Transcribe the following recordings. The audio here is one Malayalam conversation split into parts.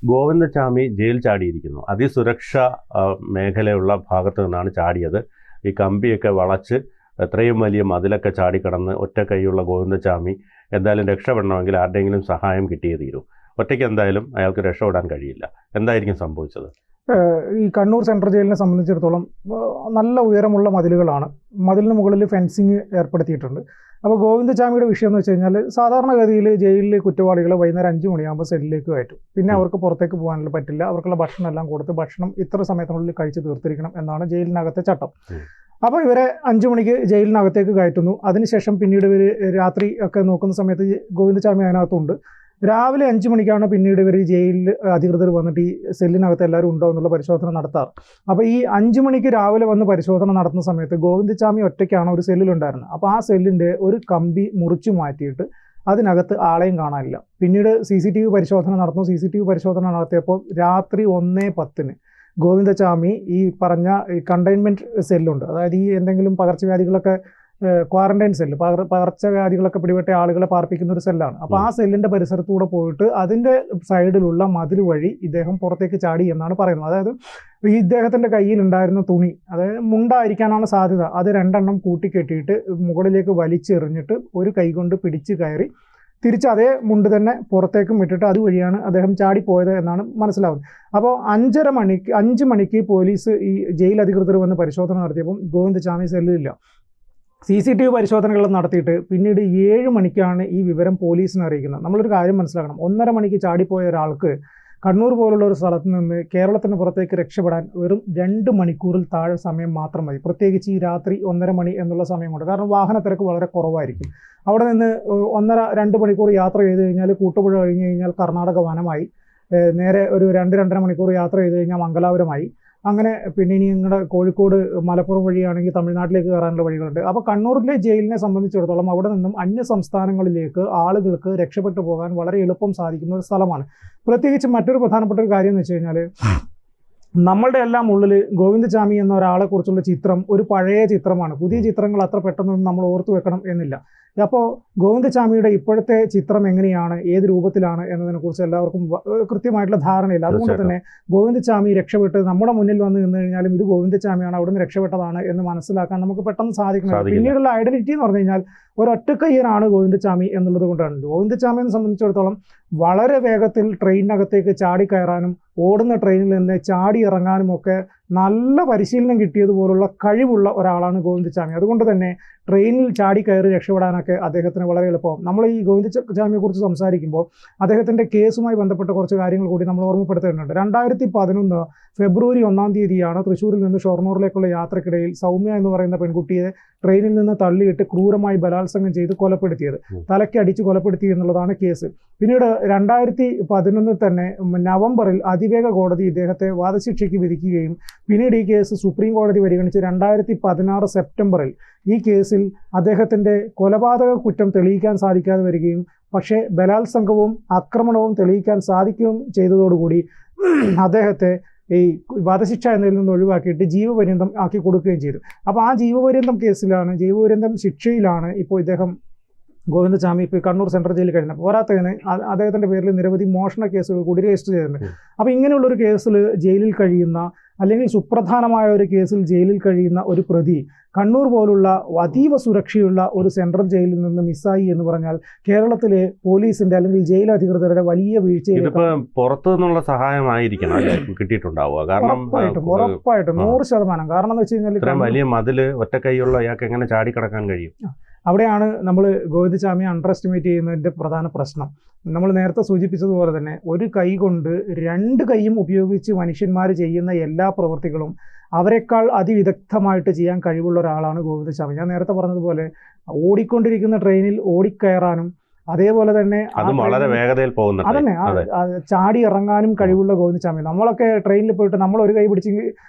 ഗോവിന്ദചാമി ജയിൽ ചാടിയിരിക്കുന്നു. അതിസുരക്ഷ മേഖലയുള്ള ഭാഗത്ത് നിന്നാണ് ചാടിയത്. ഈ കമ്പിയൊക്കെ വളച്ച് എത്രയും വലിയ മതിലൊക്കെ ചാടിക്കടന്ന് ഒറ്റ കൈയുള്ള ഗോവിന്ദചാമി എന്തായാലും രക്ഷപ്പെടണമെങ്കിൽ ആരുടെയെങ്കിലും സഹായം കിട്ടിയേ തീരൂ. ഒറ്റയ്ക്ക് എന്തായാലും അയാൾക്ക് രക്ഷപ്പെടാൻ കഴിയില്ല. എന്തായിരിക്കും സംഭവിച്ചത്? ഈ കണ്ണൂർ സെൻട്രൽ ജയിലിനെ സംബന്ധിച്ചിടത്തോളം നല്ല ഉയരമുള്ള മതിലുകളാണ്. മതിലിന് മുകളിൽ ഫെൻസിങ് ഏർപ്പെടുത്തിയിട്ടുണ്ട്. അപ്പോൾ ഗോവിന്ദചാമിയുടെ വിഷയം എന്ന് വെച്ച് കഴിഞ്ഞാൽ സാധാരണഗതിയിൽ ജയിലിലെ കുറ്റവാളികളെ വൈകുന്നേരം 5 മണിയാകുമ്പോൾ സെല്ലിലേക്ക് കയറ്റും. പിന്നെ അവർക്ക് പുറത്തേക്ക് പോകാനുള്ള പറ്റില്ല. അവർക്കുള്ള ഭക്ഷണം എല്ലാം കൊടുത്ത് ഭക്ഷണം ഇത്ര സമയത്തിനുള്ളിൽ കഴിച്ച് തീർത്തിരിക്കണം എന്നാണ് ജയിലിനകത്തെ ചട്ടം. അപ്പോൾ ഇവരെ 5 മണിക്ക് ജയിലിനകത്തേക്ക് കയറ്റുന്നു. അതിനുശേഷം പിന്നീട് ഇവർ രാത്രി ഒക്കെ നോക്കുന്ന സമയത്ത് ഗോവിന്ദചാമി അതിനകത്തുണ്ട്. രാവിലെ 5 മണിക്കാണ് പിന്നീട് ഇവർ ജയിലിൽ അധികൃതർ വന്നിട്ട് ഈ സെല്ലിനകത്ത് എല്ലാവരും ഉണ്ടോ എന്നുള്ള പരിശോധന നടത്താറ്. അപ്പോൾ ഈ 5 മണിക്ക് രാവിലെ വന്ന് പരിശോധന നടത്തുന്ന സമയത്ത് ഗോവിന്ദചാമി ഒറ്റയ്ക്കാണ് ഒരു സെല്ലിലുണ്ടായിരുന്നത്. അപ്പോൾ ആ സെല്ലിൻ്റെ ഒരു കമ്പി മുറിച്ചു മാറ്റിയിട്ട് അതിനകത്ത് ആളെയും കാണാനില്ല. പിന്നീട് CCTV പരിശോധന നടത്തുന്നു. CCTV പരിശോധന നടത്തിയപ്പോൾ രാത്രി 1:10 ഗോവിന്ദചാമി ഈ പറഞ്ഞ ഈ കണ്ടെയ്ൻമെൻറ്റ് സെല്ലുണ്ട്, അതായത് ഈ എന്തെങ്കിലും പകർച്ചവ്യാധികളൊക്കെ ക്വാറന്റൈൻ സെല്ല്, പകർച്ചവ്യാധികളൊക്കെ പിടിപെട്ട ആളുകളെ പാർപ്പിക്കുന്ന ഒരു സെല്ലാണ്. അപ്പോൾ ആ സെല്ലിൻ്റെ പരിസരത്തൂടെ പോയിട്ട് അതിൻ്റെ സൈഡിലുള്ള മതിൽ വഴി ഇദ്ദേഹം പുറത്തേക്ക് ചാടി എന്നാണ് പറയുന്നത്. അതായത് ഈ ഇദ്ദേഹത്തിൻ്റെ കയ്യിലുണ്ടായിരുന്ന തുണി, അതായത് മുണ്ടായിരിക്കാനാണ് സാധ്യത, അത് 2 എണ്ണം കൂട്ടിക്കെട്ടിയിട്ട് മുകളിലേക്ക് വലിച്ചെറിഞ്ഞിട്ട് ഒരു കൈ കൊണ്ട് പിടിച്ച് കയറി തിരിച്ച് അതേ മുണ്ട് തന്നെ പുറത്തേക്കും ഇട്ടിട്ട് അതുവഴിയാണ് അദ്ദേഹം ചാടിപ്പോയത് എന്നാണ് മനസ്സിലാവുന്നത്. അപ്പോൾ 5 മണിക്ക് പോലീസ് ഈ ജയിൽ അധികൃതർ വന്ന് പരിശോധന നടത്തിയപ്പം ഗോവിന്ദചാമി സെല്ലിലില്ല. CCTV പരിശോധനകൾ നടത്തിയിട്ട് പിന്നീട് 7 മണിക്കാണ് ഈ വിവരം പോലീസിനെ അറിയിക്കുന്നത്. നമ്മളൊരു കാര്യം മനസ്സിലാക്കണം, 1:30 മണിക്ക് ചാടിപ്പോയ ഒരാൾക്ക് കണ്ണൂർ പോലുള്ള ഒരു സ്ഥലത്ത് നിന്ന് കേരളത്തിന് പുറത്തേക്ക് രക്ഷപ്പെടാൻ വെറും 2 മണിക്കൂറിൽ താഴെ സമയം മാത്രം മതി. പ്രത്യേകിച്ച് ഈ രാത്രി 1:30 മണി എന്നുള്ള സമയം കൊണ്ട്. കാരണം വാഹന തിരക്ക് വളരെ കുറവായിരിക്കും. അവിടെ നിന്ന് 1.5-2 മണിക്കൂർ യാത്ര ചെയ്ത് കഴിഞ്ഞാൽ കൂട്ടുപുഴ കഴിഞ്ഞ് കഴിഞ്ഞാൽ കർണാടക വനമായി, നേരെ ഒരു 2-2.5 മണിക്കൂർ യാത്ര ചെയ്ത് കഴിഞ്ഞാൽ മംഗലാപുരമായി, അങ്ങനെ പിന്നെ ഇനി നിങ്ങളുടെ കോഴിക്കോട് മലപ്പുറം വഴിയാണെങ്കിൽ തമിഴ്നാട്ടിലേക്ക് കയറാനുള്ള വഴികളുണ്ട്. അപ്പോൾ കണ്ണൂരിലെ ജയിലിനെ സംബന്ധിച്ചിടത്തോളം അവിടെ നിന്നും അന്യ സംസ്ഥാനങ്ങളിലേക്ക് ആളുകൾക്ക് രക്ഷപ്പെട്ടു പോകാൻ വളരെ എളുപ്പം സാധിക്കുന്ന ഒരു സ്ഥലമാണ്. പ്രത്യേകിച്ച് മറ്റൊരു പ്രധാനപ്പെട്ട ഒരു കാര്യം എന്ന് വെച്ച് കഴിഞ്ഞാൽ, നമ്മളുടെ എല്ലാം ഉള്ളിൽ ഗോവിന്ദചാമി എന്ന ഒരാളെ കുറിച്ചുള്ള ചിത്രം ഒരു പഴയ ചിത്രമാണ്. പുതിയ ചിത്രങ്ങൾ അത്ര പെട്ടെന്നൊന്നും നമ്മൾ ഓർത്തു വെക്കണം എന്നില്ല. അപ്പോൾ ഗോവിന്ദചാമിയുടെ ഇപ്പോഴത്തെ ചിത്രം എങ്ങനെയാണ്, ഏത് രൂപത്തിലാണ് എന്നതിനെക്കുറിച്ച് എല്ലാവർക്കും കൃത്യമായിട്ടുള്ള ധാരണയില്ല. അതുകൊണ്ട് തന്നെ ഗോവിന്ദചാമി രക്ഷപ്പെട്ട് നമ്മുടെ മുന്നിൽ വന്ന് നിന്ന് കഴിഞ്ഞാലും ഇത് ഗോവിന്ദചാമിയാണ്, അവിടുന്ന് രക്ഷപ്പെട്ടതാണ് എന്ന് മനസ്സിലാക്കാൻ നമുക്ക് പെട്ടെന്ന് സാധിക്കണം. പിന്നീടുള്ള ഐഡന്റിറ്റി എന്ന് പറഞ്ഞു കഴിഞ്ഞാൽ ഒരൊറ്റക്കയ്യനാണ് ഗോവിന്ദചാമി എന്നുള്ളത് കൊണ്ടാണ്. ഗോവിന്ദചാമിയെ സംബന്ധിച്ചിടത്തോളം വളരെ വേഗത്തിൽ ട്രെയിനിനകത്തേക്ക് ചാടി കയറാനും ഓടുന്ന ട്രെയിനിൽ നിന്ന് ചാടി ഇറങ്ങാനും ഒക്കെ നല്ല പരിശീലനം കിട്ടിയതുപോലുള്ള കഴിവുള്ള ഒരാളാണ് ഗോവിന്ദചാമി. അതുകൊണ്ട് തന്നെ ട്രെയിനിൽ ചാടി കയറി രക്ഷപ്പെടാനൊക്കെ അദ്ദേഹത്തിന് വളരെ എളുപ്പമാകും. നമ്മൾ ഈ ഗോവിന്ദചാമിയെക്കുറിച്ച് സംസാരിക്കുമ്പോൾ അദ്ദേഹത്തിൻ്റെ കേസുമായി ബന്ധപ്പെട്ട കുറച്ച് കാര്യങ്ങൾ കൂടി നമ്മൾ ഓർമ്മപ്പെടുത്തേണ്ടതുണ്ട്. 2011 ഫെബ്രുവരി 1-ാം തീയതിയാണ് തൃശ്ശൂരിൽ നിന്ന് ഷൊർണൂറിലേക്കുള്ള യാത്രക്കിടയിൽ സൗമ്യ എന്ന് പറയുന്ന പെൺകുട്ടിയെ ട്രെയിനിൽ നിന്ന് തള്ളിയിട്ട് ക്രൂരമായി ബലാത്സംഗം ചെയ്ത് കൊലപ്പെടുത്തിയത്, തലയ്ക്ക് അടിച്ച് കൊലപ്പെടുത്തി എന്നുള്ളതാണ് കേസ്. പിന്നീട് 2011 തന്നെ നവംബറിൽ അതിവേഗ കോടതി ഇദ്ദേഹത്തെ വധശിക്ഷയ്ക്ക് വിധിക്കുകയും പിന്നീട് ഈ കേസ് സുപ്രീം കോടതി പരിഗണിച്ച് 2016 സെപ്റ്റംബറിൽ ഈ കേസിൽ അദ്ദേഹത്തിൻ്റെ കൊലപാതക കുറ്റം തെളിയിക്കാൻ സാധിക്കാതെ വരികയും പക്ഷേ ബലാത്സംഗവും ആക്രമണവും തെളിയിക്കാൻ സാധിക്കുകയും ചെയ്തതോടുകൂടി അദ്ദേഹത്തെ ഈ വധശിക്ഷ എന്നതിൽ നിന്ന് ഒഴിവാക്കിയിട്ട് ജീവപര്യന്തം ആക്കി കൊടുക്കുകയും ചെയ്തു. അപ്പോൾ ആ ജീവപര്യന്തം ജീവപര്യന്തം ശിക്ഷയിലാണ് ഇപ്പോൾ ഇദ്ദേഹം ഗോവിന്ദചാമി ഇപ്പോൾ കണ്ണൂർ സെൻട്രൽ ജയിലിൽ കഴിഞ്ഞത്. പോരാത്തതിന് അദ്ദേഹത്തിൻ്റെ പേരിൽ നിരവധി മോഷണ കേസുകൾ കൂടി രജിസ്റ്റർ ചെയ്തിട്ടുണ്ട്. അപ്പോൾ ഇങ്ങനെയുള്ളൊരു കേസിൽ ജയിലിൽ കഴിയുന്ന, അല്ലെങ്കിൽ സുപ്രധാനമായ ഒരു കേസിൽ ജയിലിൽ കഴിയുന്ന ഒരു പ്രതി കണ്ണൂർ പോലുള്ള അതീവ സുരക്ഷയുള്ള ഒരു സെൻട്രൽ ജയിലിൽ നിന്ന് മിസ്സായി എന്ന് പറഞ്ഞാൽ കേരളത്തിലെ പോലീസിന്റെ അല്ലെങ്കിൽ ജയിൽ അധികൃതരുടെ വലിയ വീഴ്ചയിലേക്ക് പുറത്തു നിന്നുള്ള സഹായമായിരിക്കണം കിട്ടിയിട്ടുണ്ടാവുക. കാരണം ഉറപ്പായിട്ടും 100%. കാരണം എന്ന് വെച്ച് കഴിഞ്ഞാൽ വലിയ മതില് ഒറ്റക്കൈയുള്ള അയാൾക്ക് എങ്ങനെ ചാടിക്കടക്കാൻ കഴിയും? അവിടെയാണ് നമ്മൾ ഗോവിന്ദചാമിയെ അണ്ടർ എസ്റ്റിമേറ്റ് ചെയ്യുന്നതിൻ്റെ പ്രധാന പ്രശ്നം. നമ്മൾ നേരത്തെ സൂചിപ്പിച്ചതുപോലെ തന്നെ ഒരു കൈ കൊണ്ട് 2 കൈയും ഉപയോഗിച്ച് മനുഷ്യന്മാർ ചെയ്യുന്ന എല്ലാ പ്രവൃത്തികളും അവരെക്കാൾ അതിവിദഗ്ധമായിട്ട് ചെയ്യാൻ കഴിവുള്ള ഒരാളാണ് ഗോവിന്ദചാമി. ഞാൻ നേരത്തെ പറഞ്ഞതുപോലെ ഓടിക്കൊണ്ടിരിക്കുന്ന ട്രെയിനിൽ ഓടിക്കയറാനും അതേപോലെ തന്നെ വളരെ വേഗതയിൽ പോകുന്ന അതന്നെ ചാടി ഇറങ്ങാനും കഴിവുള്ള ഗോവിന്ദചാമി. നമ്മളൊക്കെ ട്രെയിനിൽ പോയിട്ട് നമ്മൾ ഒരു കൈ പിടിച്ച്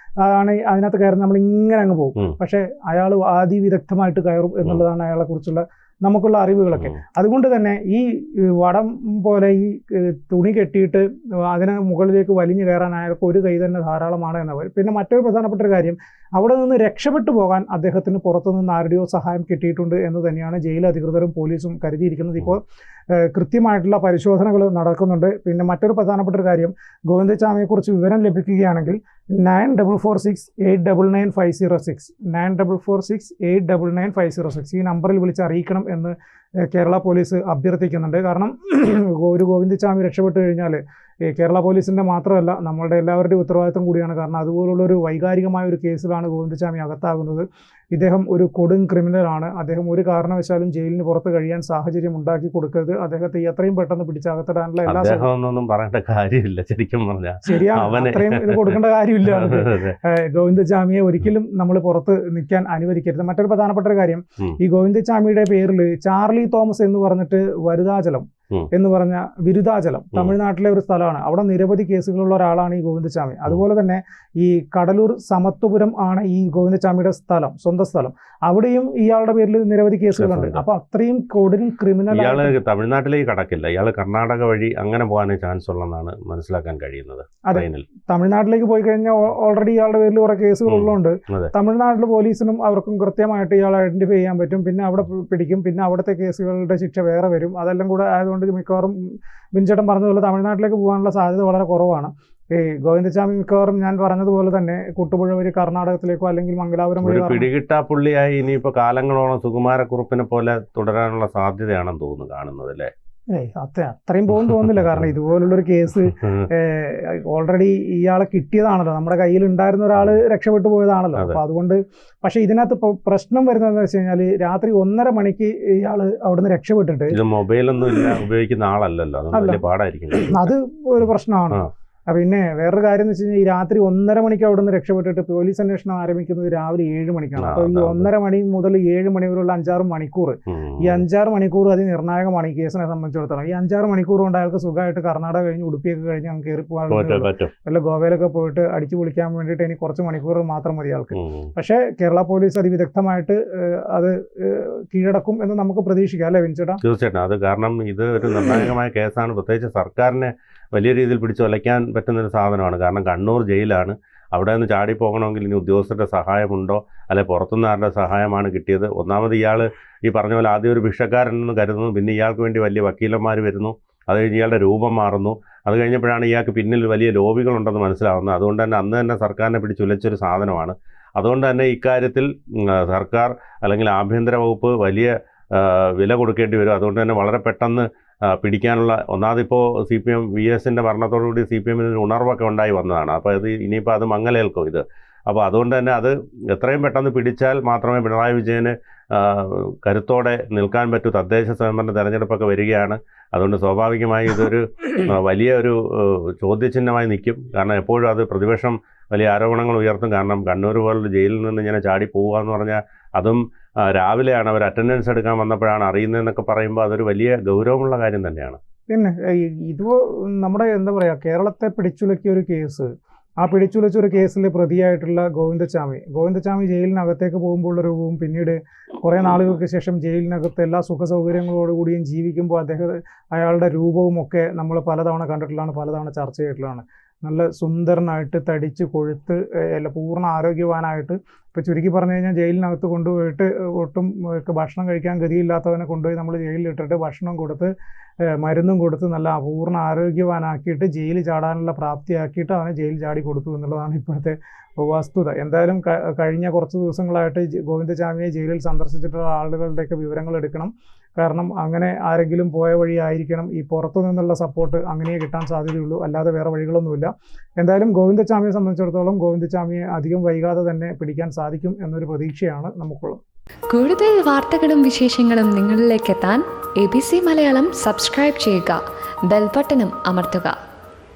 ആണ് അതിനകത്ത് കയറുന്നത്, നമ്മൾ ഇങ്ങനെ അങ്ങ് പോകും. പക്ഷേ അയാൾ അതിവിദഗ്ധമായിട്ട് കയറും എന്നുള്ളതാണ് അയാളെ കുറിച്ചുള്ള നമുക്കുള്ള അറിവുകളൊക്കെ. അതുകൊണ്ട് തന്നെ ഈ വടം പോലെ ഈ തുണി കെട്ടിയിട്ട് അതിന് മുകളിലേക്ക് വലിഞ്ഞു കയറാൻ അയാൾക്ക് ഒരു കൈ തന്നെ ധാരാളമാണ് എന്നവർ. പിന്നെ മറ്റൊരു പ്രധാനപ്പെട്ട ഒരു കാര്യം, അവിടെ നിന്ന് രക്ഷപ്പെട്ടു പോകാൻ അദ്ദേഹത്തിന് പുറത്തുനിന്ന് ആരുടെയോ സഹായം കിട്ടിയിട്ടുണ്ട് എന്ന് തന്നെയാണ് ജയിൽ അധികൃതരും പോലീസും കരുതിയിരിക്കുന്നത്. ഇപ്പോൾ കൃത്യമായിട്ടുള്ള പരിശോധനകൾ നടക്കുന്നുണ്ട്. പിന്നെ മറ്റൊരു പ്രധാനപ്പെട്ട ഒരു കാര്യം, ഗോവിന്ദച്ചാമിയെക്കുറിച്ച് വിവരം ലഭിക്കുകയാണെങ്കിൽ 9446899506 9446899506 ഈ നമ്പറിൽ വിളിച്ച് അറിയിക്കണം എന്ന് കേരള പോലീസ് അഭ്യർത്ഥിക്കുന്നുണ്ട്. കാരണം ഒരു ഗോവിന്ദച്ചാമി രക്ഷപ്പെട്ടു കഴിഞ്ഞാൽ കേരള പോലീസിൻ്റെ മാത്രമല്ല നമ്മളുടെ എല്ലാവരുടെയും ഉത്തരവാദിത്വം കൂടിയാണ്. കാരണം അതുപോലുള്ളൊരു വൈകാരികമായ ഒരു കേസിലാണ് ഗോവിന്ദച്ചാമി അകത്താകുന്നത്. ഇദ്ദേഹം ഒരു കൊടും ക്രിമിനലാണ്. അദ്ദേഹം ഒരു കാരണവശാലും ജയിലിന് പുറത്ത് കഴിയാൻ സാഹചര്യം ഉണ്ടാക്കി കൊടുക്കരുത്. അദ്ദേഹത്തെ എത്രയും പെട്ടെന്ന് പിടിച്ചകത്തിടാനുള്ള എല്ലാ ഒന്നും പറയേണ്ട കാര്യമില്ല. ശരിക്കും പറഞ്ഞാൽ ശരിയാണ്, അത്രയും ഇത് കൊടുക്കേണ്ട കാര്യമില്ല. ഗോവിന്ദച്ചാമിയെ ഒരിക്കലും നമ്മൾ പുറത്ത് നിൽക്കാൻ അനുവദിക്കരുത്. മറ്റൊരു പ്രധാനപ്പെട്ട ഒരു കാര്യം, ഈ ഗോവിന്ദച്ചാമിയുടെ പേരിൽ ചാർലി തോമസ് എന്ന് പറഞ്ഞിട്ട് വരുതാചലം എന്ന് പറഞ്ഞ വിരുദാചലം തമിഴ്നാട്ടിലെ ഒരു സ്ഥലമാണ്. അവിടെ നിരവധി കേസുകളുള്ള ഒരാളാണ് ഈ ഗോവിന്ദച്ചാമി. അതുപോലെ തന്നെ ഈ കടലൂർ സമത്വപുരം ആണ് ഈ ഗോവിന്ദച്ചാമിയുടെ സ്ഥലം, സ്വന്തം സ്ഥലം. അവിടെയും ഇയാളുടെ പേരിൽ നിരവധി കേസുകളുണ്ട്. അപ്പൊ അത്രയും കൊടും ക്രിമിനൽ. ഇയാള് തമിഴ്നാട്ടിലേക്ക് കടക്കില്ല, ഇയാള് കർണാടക വഴി അങ്ങനെ പോകാനേ ചാൻസ് ഉള്ളതെന്നാണ് മനസ്സിലാക്കാൻ കഴിയുന്നത്. അതെ, തമിഴ്നാട്ടിലേക്ക് പോയി കഴിഞ്ഞാൽ ഓൾറെഡി ഇയാളുടെ പേരിൽ കുറെ കേസുകൾ ഉള്ളതുകൊണ്ട് തമിഴ്നാട്ടിലെ പോലീസിനും അവർക്കും കൃത്യമായിട്ട് ഇയാളെ ഐഡന്റിഫൈ ചെയ്യാൻ പറ്റും. പിന്നെ അവിടെ പിടിക്കും, പിന്നെ അവിടുത്തെ കേസുകളുടെ ശിക്ഷ വേറെ വരും. അതെല്ലാം കൂടെ ആയതുകൊണ്ട് മിക്കവാറും ബിൻചേട്ടൻ പറഞ്ഞതുപോലെ തമിഴ്നാട്ടിലേക്ക് പോകാനുള്ള സാധ്യത വളരെ കുറവാണ്. ഈ ഗോവിന്ദച്ചാമി മിക്കവാറും ഞാൻ പറഞ്ഞതുപോലെ തന്നെ കുട്ടുപുഴ വഴി കർണാടകത്തിലേക്കോ അല്ലെങ്കിൽ മംഗലാപുരം വഴി പിടികിട്ടാ പുള്ളിയായി ഇനിയിപ്പോ കാലങ്ങളോളം സുകുമാരക്കുറുപ്പിനെ പോലെ തുടരാനുള്ള സാധ്യതയാണെന്ന് തോന്നുന്നു കാണുന്നത് അല്ലേ? അത്രയും പോകും തോന്നുന്നില്ല. കാരണം ഇതുപോലുള്ളൊരു കേസ് ഓൾറെഡി ഇയാളെ കിട്ടിയതാണല്ലോ, നമ്മുടെ കയ്യിൽ ഉണ്ടായിരുന്ന ഒരാൾ രക്ഷപ്പെട്ടു പോയതാണല്ലോ. അപ്പൊ അതുകൊണ്ട് പക്ഷെ ഇതിനകത്ത് പ്രശ്നം വരുന്നതെന്ന് വെച്ച് കഴിഞ്ഞാൽ രാത്രി 1:30 മണിക്ക് ഇയാൾ അവിടുന്ന് രക്ഷപ്പെട്ടിട്ട് മൊബൈലൊന്നും ഇല്ല, ഉപയോഗിക്കുന്ന ആളല്ലല്ലോ, അത് ഒരു പ്രശ്നമാണ്. പിന്നെ വേറൊരു കാര്യം എന്ന് വെച്ച് കഴിഞ്ഞാൽ ഈ രാത്രി 1:30 മണിക്ക് അവിടെ നിന്ന് രക്ഷപ്പെട്ടിട്ട് പോലീസ് അന്വേഷണം ആരംഭിക്കുന്നത് രാവിലെ 7 മണിക്കാണ്. അപ്പോൾ ഈ 1:30 മണി മുതൽ 7 മണി വരെയുള്ള 5-6 മണിക്കൂർ, ഈ 5-6 മണിക്കൂർ അതിനിർണായകമാണ് ഈ കേസിനെ സംബന്ധിച്ചിടത്തോളം. ഈ 5-6 മണിക്കൂർ കൊണ്ട് അയാൾക്ക് സുഖമായിട്ട് കർണാടക കഴിഞ്ഞ് ഉടുപ്പിയൊക്കെ കഴിഞ്ഞ് അങ്ങ് കയറി പോകാൻ, വല്ല ഗോവയിലൊക്കെ പോയിട്ട് അടിച്ചു പൊളിക്കാൻ വേണ്ടിയിട്ട് ഇനി കുറച്ച് മണിക്കൂർ മാത്രം മതി ആൾക്ക്. പക്ഷേ കേരള പോലീസ് അതിവിദഗ്ധമായിട്ട് അത് കീഴടക്കും എന്ന് നമുക്ക് പ്രതീക്ഷിക്കാം അല്ലേ വിൻചേട്ടാ? തീർച്ചയായിട്ടും. അത് കാരണം ഇത് ഒരു നിർണായകമായ കേസാണ്. പ്രത്യേകിച്ച് സർക്കാരിനെ വലിയ രീതിയിൽ പിടിച്ച് വലയ്ക്കാൻ പറ്റുന്നൊരു സാധനമാണ്. കാരണം കണ്ണൂർ ജയിലാണ്, അവിടെ നിന്ന് ചാടി പോകണമെങ്കിൽ ഇനി ഉദ്യോഗസ്ഥരുടെ സഹായമുണ്ടോ, അല്ലെ പുറത്തുനിന്ന് ആരുടെ സഹായമാണ് കിട്ടിയത്? ഒന്നാമത് ഇയാൾ ഈ പറഞ്ഞ പോലെ ആദ്യം ഒരു ഭിക്ഷക്കാരനെന്ന് കരുതുന്നു, പിന്നെ ഇയാൾക്ക് വേണ്ടി വലിയ വക്കീലന്മാർ വരുന്നു, അത് കഴിഞ്ഞ് ഇയാളുടെ രൂപം മാറുന്നു, അത് കഴിഞ്ഞപ്പോഴാണ് ഇയാൾക്ക് പിന്നിൽ വലിയ ലോബികളുണ്ടെന്ന് മനസ്സിലാവുന്നത്. അതുകൊണ്ട് തന്നെ അന്ന് തന്നെ സർക്കാരിനെ പിടിച്ചുലച്ചൊരു സാധനമാണ്. അതുകൊണ്ട് തന്നെ ഇക്കാര്യത്തിൽ സർക്കാർ അല്ലെങ്കിൽ ആഭ്യന്തര വകുപ്പ് വലിയ വില കൊടുക്കേണ്ടി വരും. അതുകൊണ്ട് തന്നെ വളരെ പെട്ടെന്ന് പിടിക്കാനുള്ള, ഒന്നാമതിപ്പോൾ CPM VS-ൻ്റെ ഭരണത്തോടുകൂടി CPM-ന് ഉണർവൊക്കെ ഉണ്ടായി വന്നതാണ്. അപ്പോൾ അത് ഇനിയിപ്പോൾ അത് മങ്ങലേൽക്കും ഇത്. അപ്പോൾ അതുകൊണ്ട് തന്നെ അത് എത്രയും പെട്ടെന്ന് പിടിച്ചാൽ മാത്രമേ പിണറായി വിജയന് കരുത്തോടെ നിൽക്കാൻ പറ്റൂ. തദ്ദേശ സ്വയംഭരണ തെരഞ്ഞെടുപ്പൊക്കെ വരികയാണ്. അതുകൊണ്ട് സ്വാഭാവികമായി ഇതൊരു വലിയ ഒരു ചോദ്യചിഹ്നമായി നിൽക്കും. കാരണം എപ്പോഴും അത് പ്രതിപക്ഷം വലിയ ആരോപണങ്ങൾ ഉയർത്തും. കാരണം കണ്ണൂർ പോലുള്ള ജയിലിൽ നിന്ന് ഇങ്ങനെ ചാടി പോവുക എന്ന് പറഞ്ഞാൽ, അതും രാവിലെയാണ് അവർ അറ്റൻഡൻസ് എടുക്കാൻ വന്നപ്പോഴാണ് അറിയുന്നതെന്നൊക്കെ പറയുമ്പോൾ അതൊരു വലിയ ഗൗരവമുള്ള കാര്യം തന്നെയാണ്. പിന്നെ ഇത് നമ്മുടെ എന്താ പറയുക, കേരളത്തെ പിടിച്ചുലക്കിയ ഒരു കേസ്, ആ പിടിച്ചുലച്ചൊരു കേസിൽ പ്രതിയായിട്ടുള്ള ഗോവിന്ദച്ചാമി ജയിലിനകത്തേക്ക് പോകുമ്പോൾ രൂപവും പിന്നീട് കുറേ നാളുകൾക്ക് ശേഷം ജയിലിനകത്ത് എല്ലാ സുഖ സൗകര്യങ്ങളോടുകൂടിയും ജീവിക്കുമ്പോൾ അയാളുടെ രൂപവും ഒക്കെ നമ്മൾ പലതവണ കണ്ടിട്ടുള്ളതാണ്, പലതവണ ചർച്ച ചെയ്തിട്ടുള്ളതാണ്. നല്ല സുന്ദരനായിട്ട് തടിച്ച് കൊഴുത്ത് പൂർണ്ണ ആരോഗ്യവാനായിട്ട്, ഇപ്പോൾ ചുരുക്കി പറഞ്ഞു കഴിഞ്ഞാൽ ജയിലിനകത്ത് കൊണ്ടുപോയിട്ട് ഒട്ടും ഭക്ഷണം കഴിക്കാൻ ഗതിയില്ലാത്തവനെ കൊണ്ടുപോയി നമ്മൾ ജയിലിലിട്ടിട്ട് ഭക്ഷണം കൊടുത്ത് മരുന്നും കൊടുത്ത് നല്ല അപൂർണ്ണ ആരോഗ്യവാനാക്കിയിട്ട് ജയിലിൽ ചാടാനുള്ള പ്രാപ്തിയാക്കിയിട്ട് അവനെ ജയിൽ ചാടി കൊടുത്തു എന്നുള്ളതാണ് ഇപ്പോഴത്തെ വസ്തുത. എന്തായാലും കഴിഞ്ഞ കുറച്ച് ദിവസങ്ങളായിട്ട് ഗോവിന്ദച്ചാമിയെ ജയിലിൽ സന്ദർശിച്ചിട്ടുള്ള ആളുകളുടെയൊക്കെ വിവരങ്ങൾ എടുക്കണം. കാരണം അങ്ങനെ ആരെങ്കിലും പോയ വഴി ആയിരിക്കണം. ഈ പുറത്തു നിന്നുള്ള സപ്പോർട്ട് അങ്ങനെയേ കിട്ടാൻ സാധ്യതയുള്ളൂ, അല്ലാതെ വേറെ വഴികളൊന്നുമില്ല. എന്തായാലും ഗോവിന്ദച്ചാമിയെ സംബന്ധിച്ചിടത്തോളം ഗോവിന്ദച്ചാമിയെ അധികം വൈകാതെ തന്നെ പിടിക്കാൻ സാധിക്കും എന്നൊരു പ്രതീക്ഷയാണ് നമുക്കുള്ളത്. കൂടുതൽ വാർത്തകളും വിശേഷങ്ങളും നിങ്ങളിലേക്ക് എത്താൻ ABC മലയാളം സബ്സ്ക്രൈബ് ചെയ്യുക, ബെൽ ബട്ടണും അമർത്തുക.